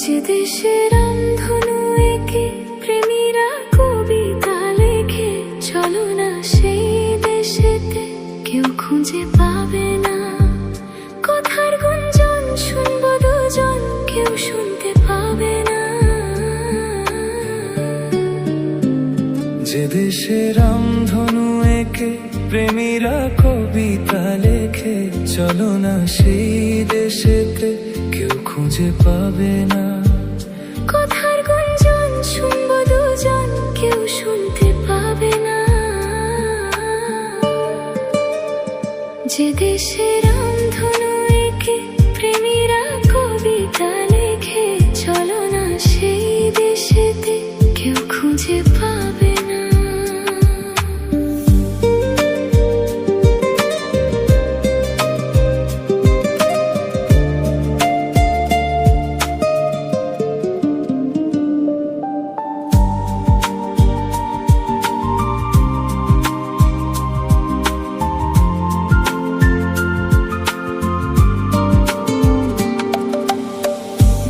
যে দেশের রামধনু এঁকে প্রেমীরা কবিতা লেখে, চলো না সেই দেশেতে কেউ খুঁজে পাবে না। কথার গুঞ্জন শুনবো দুজন, কেউ শুনতে পাবে না। যে দেশে রামধনু এঁকে প্রেমীরা কবিতা লেখে, চলো না সেই দেশেতে কেউ খুঁজে পাবে না। কথার গুঞ্জন শুনবো দুজন, কেউ শুনতে পাবে না। যে দেশে রামধনু এঁকে প্রেমীরা কবিতা লেখে, চলো না সেই দেশেতে কেউ খুঁজে পাবে না।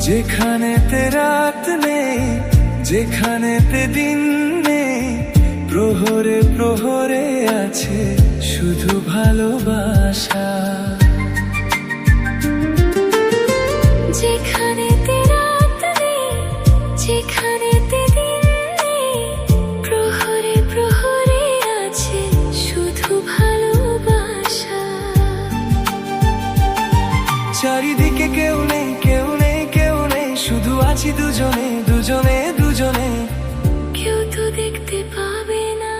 যেখানেতে রাত নেই, যেখানেতে দিন নেই, প্রহরে প্রহরে আছে শুধু ভালোবাসা। যেখানেতে রাত নেই, যেখানেতে দিন নেই, প্রহরে প্রহরে আছে শুধু ভালোবাসা। চারিদিকে কেউ নেই, কেউ নেই, কেউ নেই, শুধু আছি দুজনে দুজনে দুজনে। কেউ তো দেখতে পাবে না।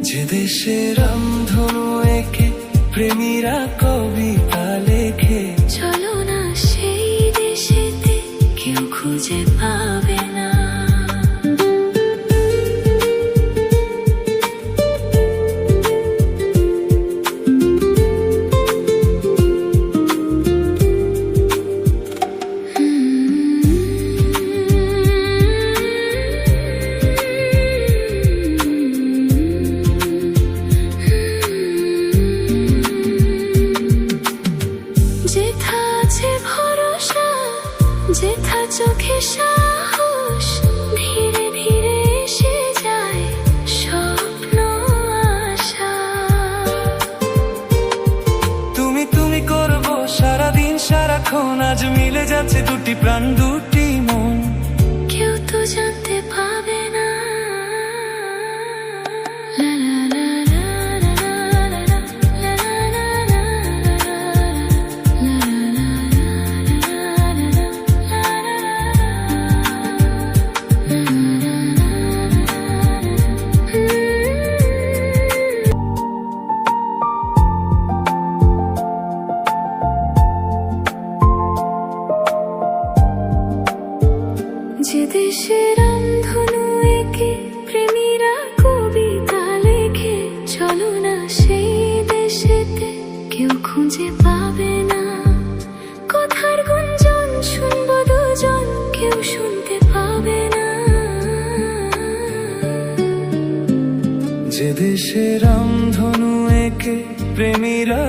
যে দেশে রামধনু এঁকে প্রেমীরা কবিতা লেখে, চলো না সেই দেশেতে কেউ খুঁজে পাবে না। যেথা আছে ভরসা, যেথা চোখে সাহস, ধীরে ধীরে এসে যায় স্বপ্ন আশা। তুমি তুমি করবো সারাদিন সারাক্ষণ, আজ মিলে যাচ্ছে দুটি প্রাণ দুটি মন। কেউ তো জানতে পাবে না। লা লা লা লা লা লা লা লা লা লা যে দেশে রামধনু এঁকে প্রেমীরা কবিতা লেখে, চলো না সেই দেশেতে কেউ খুঁজে পাবে না। কথার গুঞ্জন শুনবো দুজন, কেউ শুনতে পাবে না। যে দেশে রামধনু এঁকে প্রেমীরা